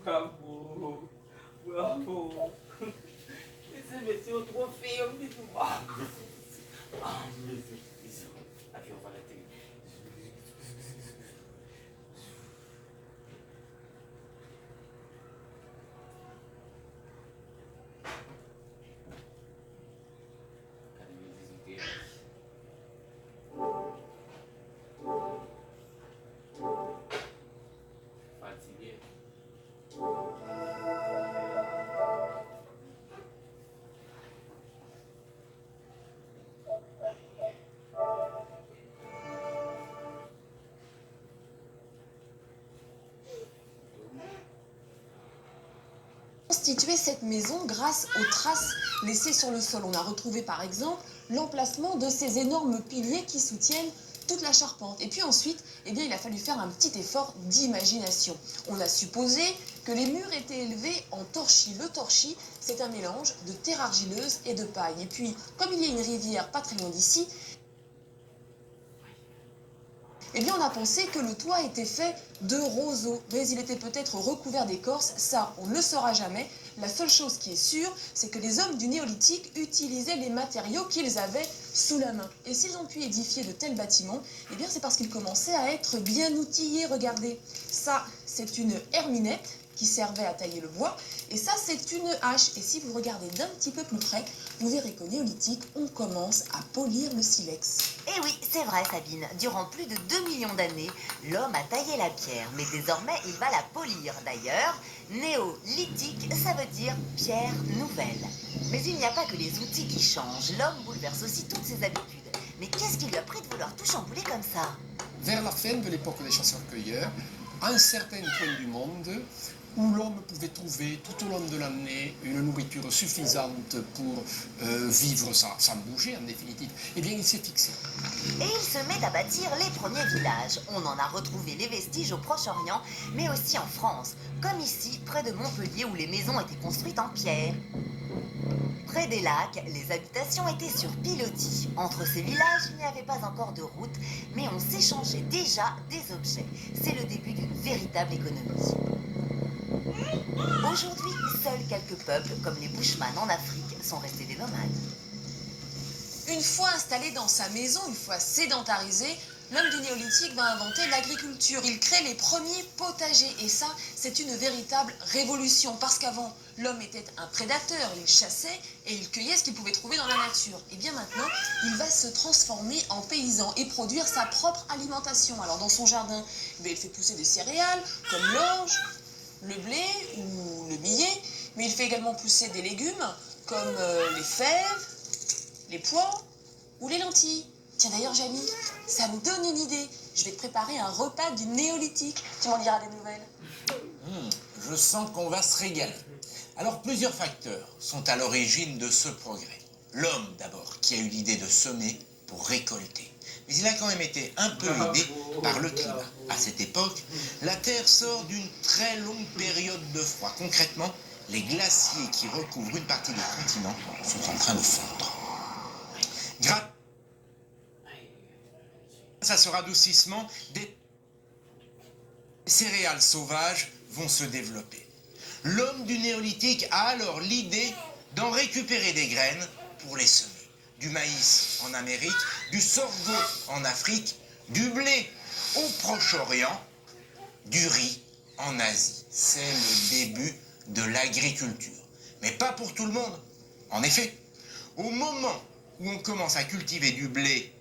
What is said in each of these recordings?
Bravo. Bravo. Esse vai ser o troféu de tu. Meu Deus. Aqui, eu falei assim. Cadê meus desinteiros? Pode seguir? Constituer cette maison grâce aux traces laissées sur le sol. On a retrouvé par exemple l'emplacement de ces énormes piliers qui soutiennent toute la charpente. Et puis ensuite, eh bien, il a fallu faire un petit effort d'imagination. On a supposé que les murs étaient élevés en torchis. Le torchis, c'est un mélange de terre argileuse et de paille. Et puis, comme il y a une rivière pas très loin d'ici, eh bien, on a pensé que le toit était fait de roseaux, mais il était peut-être recouvert d'écorce. Ça, on ne le saura jamais. La seule chose qui est sûre, c'est que les hommes du néolithique utilisaient les matériaux qu'ils avaient sous la main. Et s'ils ont pu édifier de tels bâtiments, eh bien, c'est parce qu'ils commençaient à être bien outillés. Regardez, ça, c'est une herminette qui servait à tailler le bois. Et ça, c'est une hache. Et si vous regardez d'un petit peu plus près, vous verrez qu'au néolithique, on commence à polir le silex. Eh oui, c'est vrai Sabine, durant plus de 2 millions d'années, l'homme a taillé la pierre, mais désormais il va la polir. D'ailleurs, néolithique, ça veut dire pierre nouvelle. Mais il n'y a pas que les outils qui changent, l'homme bouleverse aussi toutes ses habitudes. Mais qu'est-ce qui lui a pris de vouloir tout chambouler comme ça? Vers la fin de l'époque des chasseurs-cueilleurs, à un certain point du monde, où l'homme pouvait trouver tout au long de l'année une nourriture suffisante pour vivre sans bouger en définitive, eh bien il s'est fixé. Et il se met à bâtir les premiers villages. On en a retrouvé les vestiges au Proche-Orient, mais aussi en France, comme ici, près de Montpellier, où les maisons étaient construites en pierre. Près des lacs, les habitations étaient sur pilotis. Entre ces villages, il n'y avait pas encore de route, mais on s'échangeait déjà des objets. C'est le début d'une véritable économie. Aujourd'hui, seuls quelques peuples, comme les Bushman en Afrique, sont restés des nomades. Une fois installé dans sa maison, une fois sédentarisé, l'homme du néolithique va inventer l'agriculture. Il crée les premiers potagers. Et ça, c'est une véritable révolution. Parce qu'avant, l'homme était un prédateur. Il chassait et il cueillait ce qu'il pouvait trouver dans la nature. Et bien maintenant, il va se transformer en paysan et produire sa propre alimentation. Alors dans son jardin, il fait pousser des céréales comme l'orge, le blé ou le millet. Mais il fait également pousser des légumes comme les fèves, les pois ou les lentilles. Tiens d'ailleurs Jamie, ça me donne une idée. Je vais te préparer un repas du néolithique. Tu m'en diras des nouvelles. Je sens qu'on va se régaler. Alors plusieurs facteurs sont à l'origine de ce progrès. L'homme d'abord, qui a eu l'idée de semer pour récolter. Mais il a quand même été un peu aidé par le climat. À cette époque, la Terre sort d'une très longue période de froid. Concrètement, les glaciers qui recouvrent une partie du continent sont en train de fondre. Grâce à ce radoucissement, des céréales sauvages vont se développer. L'homme du néolithique a alors l'idée d'en récupérer des graines pour les semer. Du maïs en Amérique, du sorgho en Afrique, du blé au Proche-Orient, du riz en Asie. C'est le début de l'agriculture. Mais pas pour tout le monde. En effet, au moment où on commence à cultiver du blé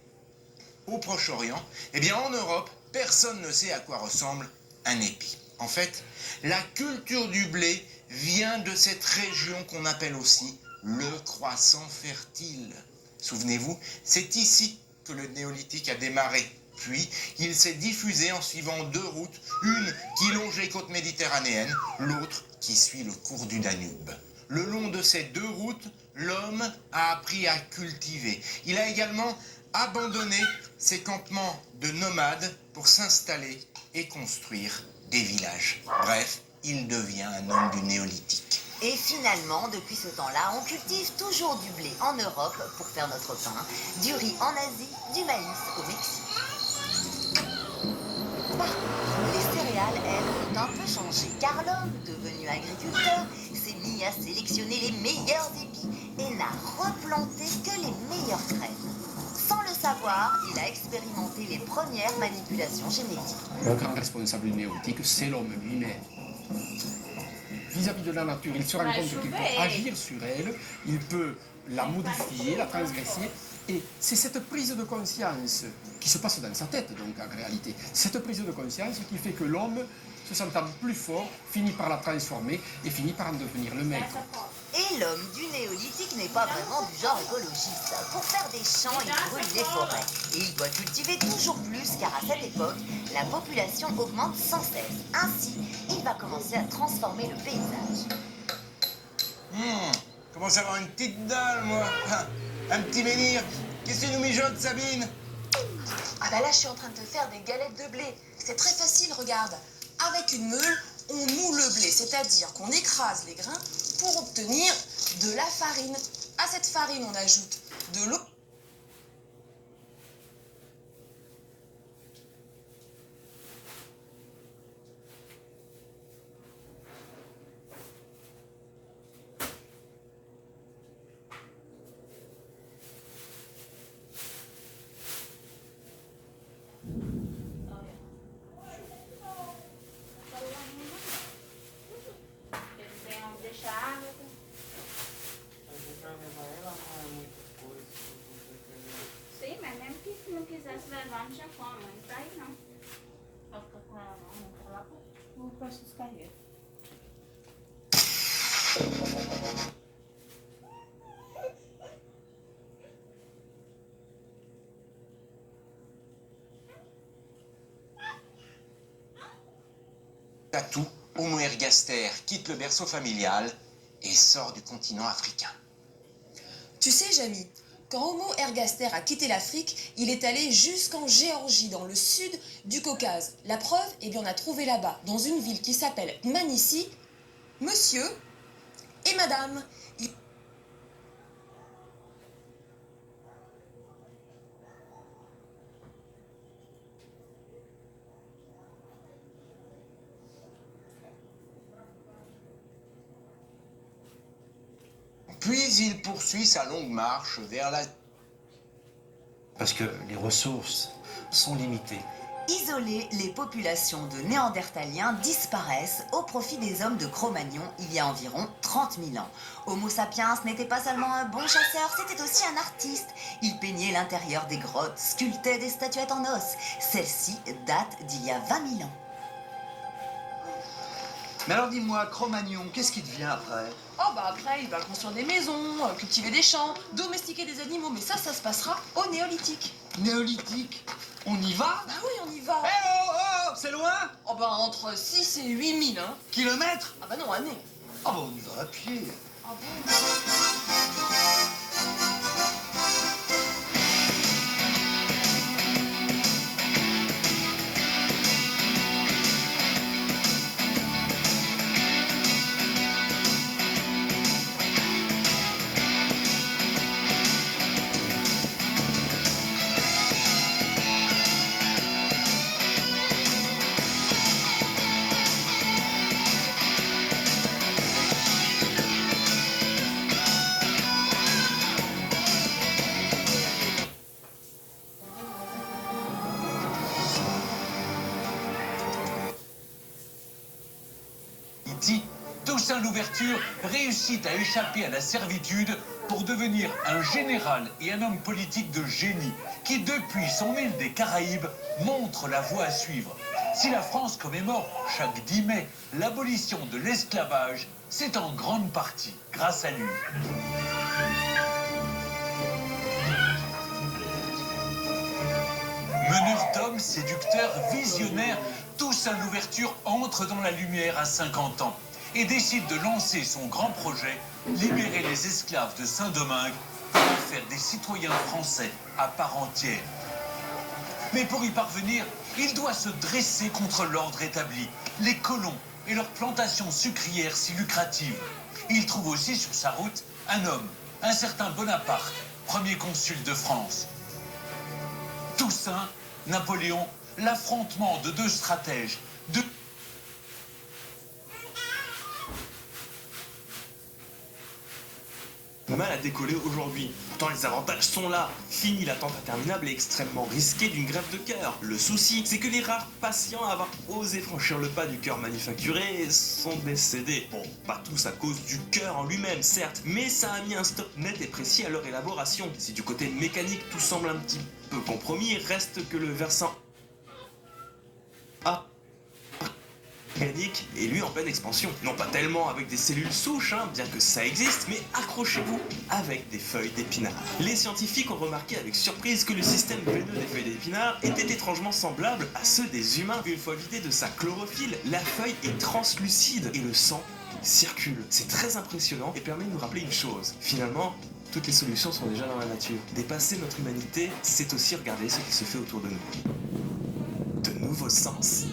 au Proche-Orient, eh bien en Europe, personne ne sait à quoi ressemble un épi. En fait, la culture du blé vient de cette région qu'on appelle aussi le croissant fertile. Souvenez-vous, c'est ici que le néolithique a démarré. Puis, il s'est diffusé en suivant deux routes, une qui longe les côtes méditerranéennes, l'autre qui suit le cours du Danube. Le long de ces deux routes, l'homme a appris à cultiver. Il a également abandonné ses campements de nomades pour s'installer et construire des villages. Bref, il devient un homme du néolithique. Et finalement, depuis ce temps-là, on cultive toujours du blé en Europe pour faire notre pain, du riz en Asie, du maïs au Mexique. Par contre, les céréales céréales, elles, ont un peu changé, car l'homme, devenu agriculteur, s'est mis à sélectionner les meilleurs épis et n'a replanté que les meilleures graines. Sans le savoir, il a expérimenté les premières manipulations génétiques. Le grand responsable du néolithique, c'est l'homme lui-même. Vis-à-vis de la nature, il se rend compte qu'il peut agir sur elle, il peut la modifier, la transgresser. Et c'est cette prise de conscience qui se passe dans sa tête, donc en réalité. Cette prise de conscience qui fait que l'homme, se sentant plus fort, finit par la transformer et finit par en devenir le maître. Et l'homme du néolithique n'est pas vraiment du genre écologiste. Pour faire des champs, il brûle les forêts. Et il doit cultiver toujours plus, car à cette époque, la population augmente sans cesse. Ainsi, il va commencer à transformer le paysage. Commence à avoir une petite dalle, moi. Un petit menhir. Qu'est-ce que tu nous mijotes, Sabine? Ah bah là, je suis en train de te faire des galettes de blé. C'est très facile, regarde. Avec une meule, on moule le blé, c'est-à-dire qu'on écrase les grains pour obtenir de la farine. À cette farine, on ajoute de l'eau. Sim, mas mesmo que se não quisesse levar, não tinha como, não tá aí não. Vai ficar com ela não, não tá lá, vou para os carreiros. À tout, Homo ergaster quitte le berceau familial et sort du continent africain. Tu sais, Jamy, quand Homo ergaster a quitté l'Afrique, il est allé jusqu'en Géorgie, dans le sud du Caucase. La preuve, eh bien, on a trouvé là-bas, dans une ville qui s'appelle Manici, monsieur et madame. Puis il poursuit sa longue marche vers la... Parce que les ressources sont limitées. Isolées, les populations de Néandertaliens disparaissent au profit des hommes de Cro-Magnon il y a environ 30 000 ans. Homo sapiens n'était pas seulement un bon chasseur, c'était aussi un artiste. Il peignait l'intérieur des grottes, sculptait des statuettes en os. Celle-ci date d'il y a 20 000 ans. Mais alors dis-moi, Cro-Magnon, qu'est-ce qui devient après? Oh bah après, il va construire des maisons, cultiver des champs, domestiquer des animaux, mais ça se passera au néolithique. Néolithique? On y va? Bah oui, on y va. Eh oh, oh, c'est loin? Oh bah entre 6 et 8 000, hein. Kilomètres? Ah bah non, année. Ah bah on y va à pied. Ah bon? Toussaint Louverture réussit à échapper à la servitude pour devenir un général et un homme politique de génie qui, depuis son île des Caraïbes, montre la voie à suivre. Si la France commémore chaque 10 mai l'abolition de l'esclavage, c'est en grande partie grâce à lui. Meneur d'hommes, séducteur, visionnaire, Toussaint Louverture entre dans la lumière à 50 ans et décide de lancer son grand projet, libérer les esclaves de Saint-Domingue pour en faire des citoyens français à part entière. Mais pour y parvenir, il doit se dresser contre l'ordre établi, les colons et leurs plantations sucrières si lucratives. Il trouve aussi sur sa route un homme, un certain Bonaparte, premier consul de France. Toussaint, Napoléon, l'affrontement de deux stratèges, mal à décoller aujourd'hui. Pourtant les avantages sont là. Fini l'attente interminable et extrêmement risquée d'une greffe de cœur. Le souci, c'est que les rares patients à avoir osé franchir le pas du cœur manufacturé sont décédés. Bon, pas tous à cause du cœur en lui-même, certes, mais ça a mis un stop net et précis à leur élaboration. Si du côté mécanique tout semble un petit peu compromis, reste que le versant mécanique est lui en pleine expansion. Non pas tellement avec des cellules souches, bien que ça existe, mais accrochez-vous avec des feuilles d'épinards. Les scientifiques ont remarqué avec surprise que le système veineux des feuilles d'épinards était étrangement semblable à ceux des humains. Une fois vidée de sa chlorophylle, la feuille est translucide et le sang circule. C'est très impressionnant et permet de nous rappeler une chose. Finalement, toutes les solutions sont déjà dans la nature. Dépasser notre humanité, c'est aussi regarder ce qui se fait autour de nous. De nouveaux sens.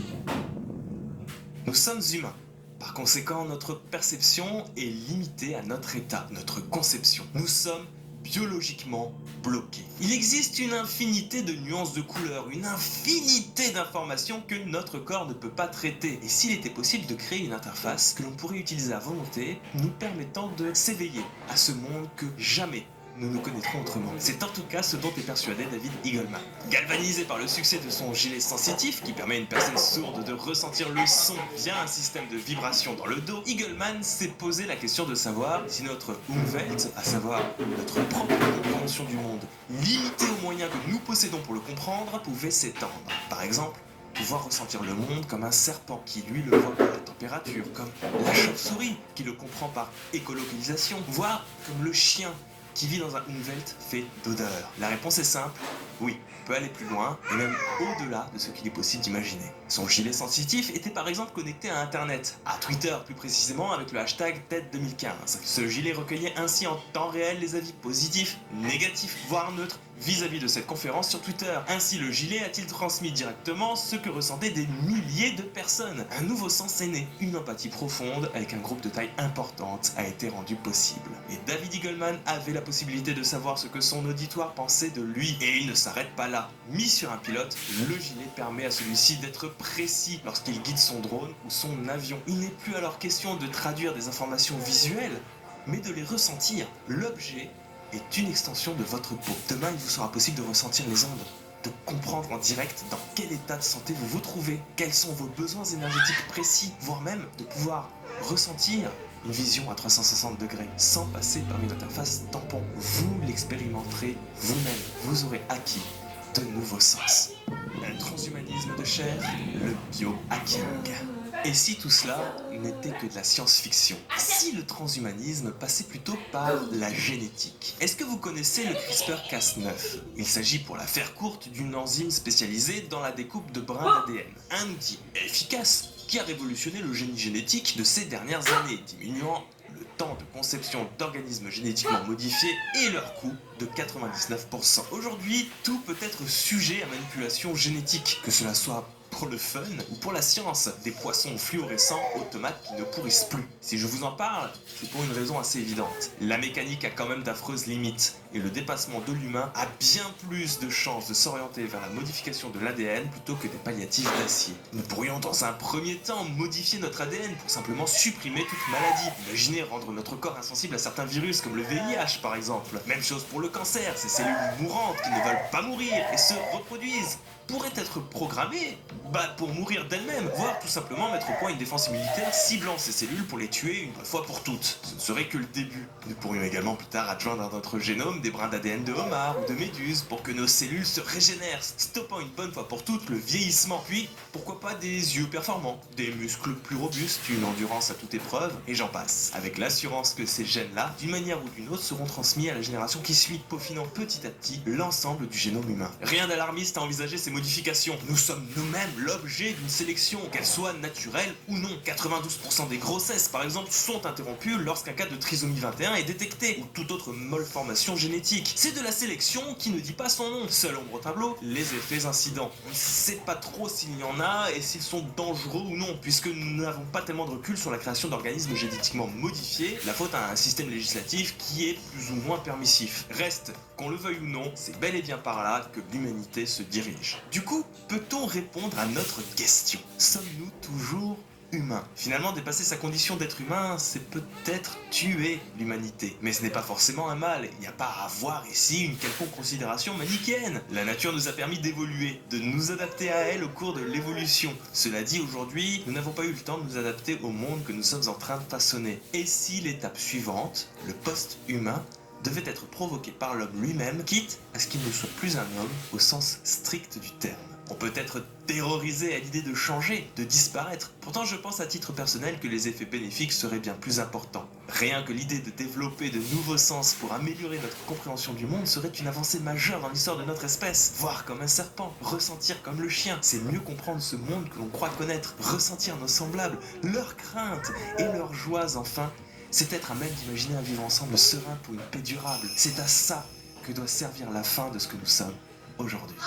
Nous sommes humains. Par conséquent, notre perception est limitée à notre état, notre conception. Nous sommes biologiquement bloqués. Il existe une infinité de nuances de couleurs, une infinité d'informations que notre corps ne peut pas traiter. Et s'il était possible de créer une interface que l'on pourrait utiliser à volonté, nous permettant de s'éveiller à ce monde que jamais nous nous connaîtrons autrement. C'est en tout cas ce dont est persuadé David Eagleman. Galvanisé par le succès de son gilet sensitif, qui permet à une personne sourde de ressentir le son via un système de vibration dans le dos, Eagleman s'est posé la question de savoir si notre Umwelt, à savoir notre propre compréhension du monde, limitée aux moyens que nous possédons pour le comprendre, pouvait s'étendre. Par exemple, pouvoir ressentir le monde comme un serpent qui, lui, le voit par la température, comme la chauve-souris qui le comprend par écolocalisation, voire comme le chien qui vit dans un Umwelt fait d'odeur. La réponse est simple, oui, on peut aller plus loin, et même au-delà de ce qu'il est possible d'imaginer. Son gilet sensitif était par exemple connecté à Internet, à Twitter plus précisément avec le hashtag TED2015. Ce gilet recueillait ainsi en temps réel les avis positifs, négatifs, voire neutres, vis-à-vis de cette conférence sur Twitter. Ainsi, le gilet a-t-il transmis directement ce que ressentaient des milliers de personnes. Un nouveau sens est né. Une empathie profonde avec un groupe de taille importante a été rendue possible. Et David Eagleman avait la possibilité de savoir ce que son auditoire pensait de lui. Et il ne s'arrête pas là. Mis sur un pilote, le gilet permet à celui-ci d'être précis lorsqu'il guide son drone ou son avion. Il n'est plus alors question de traduire des informations visuelles, mais de les ressentir. L'objet est une extension de votre peau. Demain, il vous sera possible de ressentir les ondes, de comprendre en direct dans quel état de santé vous vous trouvez, quels sont vos besoins énergétiques précis, voire même de pouvoir ressentir une vision à 360 degrés sans passer par une interface tampon. Vous l'expérimenterez vous-même. Vous aurez acquis de nouveaux sens. Un transhumanisme de chair, le biohacking. Et si tout cela n'était que de la science-fiction? Si le transhumanisme passait plutôt par la génétique? Est-ce que vous connaissez le CRISPR-Cas9? Il s'agit, pour la faire courte, d'une enzyme spécialisée dans la découpe de brins d'ADN. Un outil efficace qui a révolutionné le génie génétique de ces dernières années, diminuant le temps de conception d'organismes génétiquement modifiés et leur coût de 99%. Aujourd'hui, tout peut être sujet à manipulation génétique, que cela soit pour le fun ou pour la science, des poissons fluorescents aux tomates qui ne pourrissent plus. Si je vous en parle, c'est pour une raison assez évidente. La mécanique a quand même d'affreuses limites, et le dépassement de l'humain a bien plus de chances de s'orienter vers la modification de l'ADN plutôt que des palliatifs d'acier. Nous pourrions dans un premier temps modifier notre ADN pour simplement supprimer toute maladie. Imaginez rendre notre corps insensible à certains virus comme le VIH par exemple. Même chose pour le cancer, ces cellules mourantes qui ne veulent pas mourir et se reproduisent pourraient être programmées pour mourir d'elles-mêmes, voire tout simplement mettre au point une défense immunitaire ciblant ces cellules pour les tuer une bonne fois pour toutes. Ce ne serait que le début. Nous pourrions également plus tard adjoindre à notre génome des brins d'ADN de homard ou de méduse pour que nos cellules se régénèrent, stoppant une bonne fois pour toutes le vieillissement. Puis, pourquoi pas des yeux performants, des muscles plus robustes, une endurance à toute épreuve, et j'en passe. Avec l'assurance que ces gènes-là, d'une manière ou d'une autre, seront transmis à la génération qui suit, peaufinant petit à petit l'ensemble du génome humain. Rien d'alarmiste à envisager ces modifications. Nous sommes nous-mêmes l'objet d'une sélection, qu'elle soit naturelle ou non. 92% des grossesses, par exemple, sont interrompues lorsqu'un cas de trisomie 21 est détecté, ou toute autre malformation génétique. C'est de la sélection qui ne dit pas son nom. Seul ombre au tableau, les effets incidents. On ne sait pas trop s'il y en a et s'ils sont dangereux ou non, puisque nous n'avons pas tellement de recul sur la création d'organismes génétiquement modifiés, la faute à un système législatif qui est plus ou moins permissif. Reste, qu'on le veuille ou non, c'est bel et bien par là que l'humanité se dirige. Du coup, peut-on répondre à notre question? Sommes-nous toujours humain. Finalement, dépasser sa condition d'être humain, c'est peut-être tuer l'humanité. Mais ce n'est pas forcément un mal, il n'y a pas à avoir ici une quelconque considération manichéenne. La nature nous a permis d'évoluer, de nous adapter à elle au cours de l'évolution. Cela dit, aujourd'hui, nous n'avons pas eu le temps de nous adapter au monde que nous sommes en train de façonner. Et si l'étape suivante, le post-humain, devait être provoqué par l'homme lui-même, quitte à ce qu'il ne soit plus un homme au sens strict du terme. On peut être terrorisé à l'idée de changer, de disparaître. Pourtant, je pense à titre personnel que les effets bénéfiques seraient bien plus importants. Rien que l'idée de développer de nouveaux sens pour améliorer notre compréhension du monde serait une avancée majeure dans l'histoire de notre espèce. Voir comme un serpent, ressentir comme le chien, c'est mieux comprendre ce monde que l'on croit connaître, ressentir nos semblables, leurs craintes et leurs joies enfin. C'est être à même d'imaginer un vivre ensemble serein pour une paix durable. C'est à ça que doit servir la fin de ce que nous sommes aujourd'hui.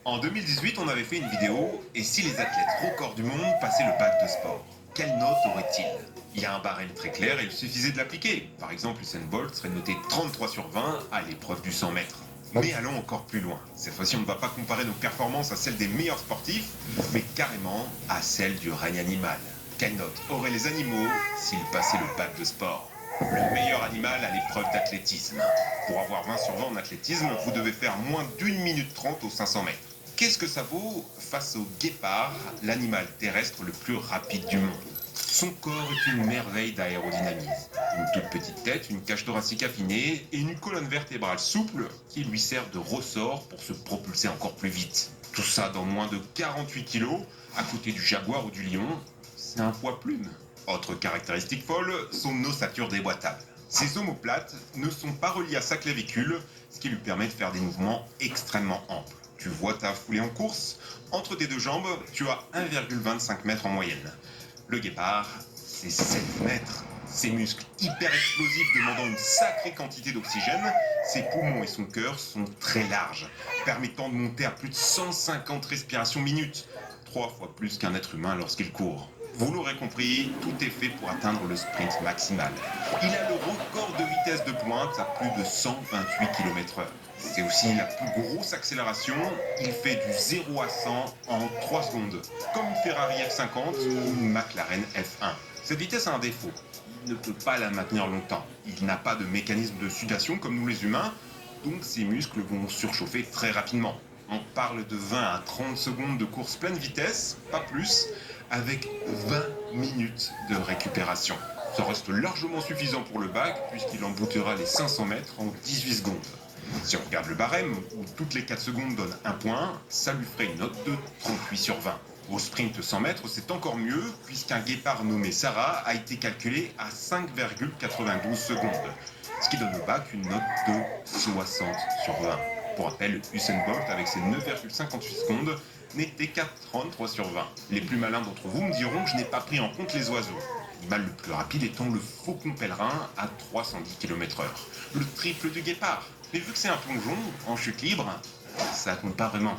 En 2018, on avait fait une vidéo « Et si les athlètes records du monde passaient le bac de sport ? Quelle note auraient-ils » Il y a un barème très clair et il suffisait de l'appliquer. Par exemple, Usain Bolt serait noté 33 sur 20 à l'épreuve du 100 mètres. Mais allons encore plus loin. Cette fois-ci, on ne va pas comparer nos performances à celles des meilleurs sportifs, mais carrément à celles du règne animal. Quelle note auraient les animaux s'ils passaient le bac de sport ? Le meilleur animal à l'épreuve d'athlétisme. Pour avoir 20 sur 20 en athlétisme, vous devez faire moins d'1 minute 30 aux 500 mètres. Qu'est-ce que ça vaut face au guépard, l'animal terrestre le plus rapide du monde? Son corps est une merveille d'aérodynamisme. Une toute petite tête, une cage thoracique affinée et une colonne vertébrale souple qui lui sert de ressort pour se propulser encore plus vite. Tout ça dans moins de 48 kilos, à côté du jaguar ou du lion, c'est un poids plume. Autre caractéristique folle, son ossature déboîtable. Ses omoplates ne sont pas reliées à sa clavicule, ce qui lui permet de faire des mouvements extrêmement amples. Tu vois ta foulée en course, entre tes deux jambes, tu as 1,25 mètres en moyenne. Le guépard, c'est 7 mètres. Ses muscles hyper explosifs demandant une sacrée quantité d'oxygène, ses poumons et son cœur sont très larges, permettant de monter à plus de 150 respirations minutes, 3 fois plus qu'un être humain lorsqu'il court. Vous l'aurez compris, tout est fait pour atteindre le sprint maximal. Il a le record de vitesse de pointe à plus de 128 km/h. C'est aussi la plus grosse accélération, il fait du 0 à 100 en 3 secondes, comme une Ferrari F50 ou une McLaren F1. Cette vitesse a un défaut, il ne peut pas la maintenir longtemps. Il n'a pas de mécanisme de sudation comme nous les humains, donc ses muscles vont surchauffer très rapidement. On parle de 20 à 30 secondes de course pleine vitesse, pas plus, avec 20 minutes de récupération. Ça reste largement suffisant pour le bac, puisqu'il emboutera les 500 mètres en 18 secondes. Si on regarde le barème, où toutes les 4 secondes donnent un point, ça lui ferait une note de 38 sur 20. Au sprint 100 mètres, c'est encore mieux, puisqu'un guépard nommé Sarah a été calculé à 5,92 secondes, ce qui donne au bac une note de 60 sur 20. Pour rappel, Usain Bolt, avec ses 9,58 secondes, n'était qu'à 33 sur 20. Les plus malins d'entre vous me diront que je n'ai pas pris en compte les oiseaux. L'animal le plus rapide étant le faucon pèlerin à 310 km/h, le triple du guépard. Mais vu que c'est un plongeon en chute libre, ça compte pas vraiment.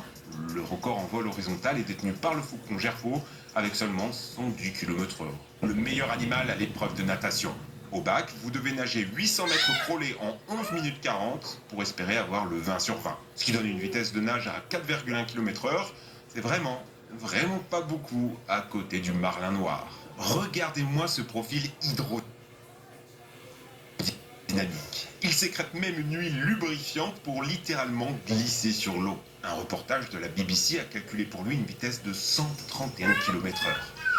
Le record en vol horizontal est détenu par le faucon gerfaut avec seulement 110 km/h. Le meilleur animal à l'épreuve de natation. Au bac, vous devez nager 800 mètres crawlés en 11 minutes 40 pour espérer avoir le 20 sur 20. Ce qui donne une vitesse de nage à 4,1 km/h. C'est vraiment pas beaucoup à côté du marlin noir. Regardez-moi ce profil hydrodynamique. Il sécrète même une huile lubrifiante pour littéralement glisser sur l'eau. Un reportage de la BBC a calculé pour lui une vitesse de 131 km/h.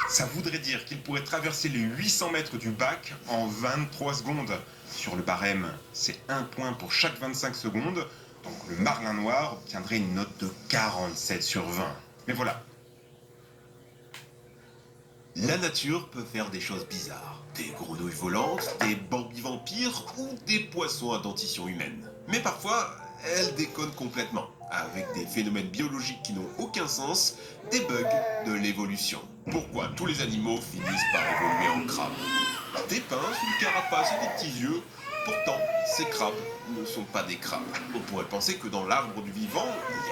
Ça voudrait dire qu'il pourrait traverser les 800 mètres du bac en 23 secondes. Sur le barème, c'est 1 point pour chaque 25 secondes, donc le marlin noir obtiendrait une note de 47 sur 20. Mais voilà. La nature peut faire des choses bizarres. Des grenouilles volantes, des bambis vampires ou des poissons à dentition humaine. Mais parfois, elle déconne complètement. avec des phénomènes biologiques qui n'ont aucun sens, des bugs de l'évolution. Pourquoi tous les animaux finissent par évoluer en crabes? Des pinces, une carapace et des petits yeux. Pourtant, ces crabes ne sont pas des crabes. On pourrait penser que dans l'arbre du vivant,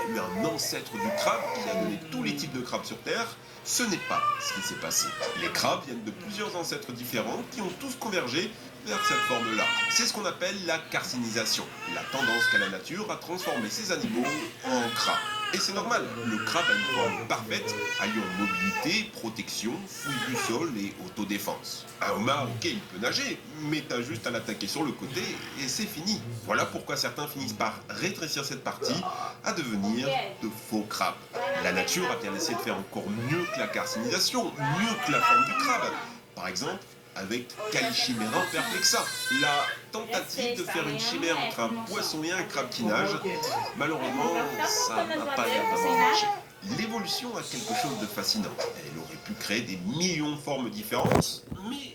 il y a eu un ancêtre du crabe qui a donné tous les types de crabes sur Terre. Ce n'est pas ce qui s'est passé. Les crabes viennent de plusieurs ancêtres différents qui ont tous convergé vers cette forme-là. C'est ce qu'on appelle la carcinisation, la tendance qu'a la nature à transformer ces animaux en crabes. Et c'est normal, le crabe a une forme parfaite, alliant mobilité, protection, fouille du sol et autodéfense. Un homard, ok, il peut nager, mais t'as juste à l'attaquer sur le côté et c'est fini. Voilà pourquoi certains finissent par rétrécir cette partie à devenir de faux crabes. La nature a bien essayé de faire encore mieux que la carcinisation, mieux que la forme du crabe. Par exemple, avec Calichimera perplexa, la tentative de faire une chimère entre un poisson et un crabe qui nage. Malheureusement, ça n'a pas l'air d'avoir marché. L'évolution a quelque chose de fascinant. Elle aurait pu créer des millions de formes différentes, mais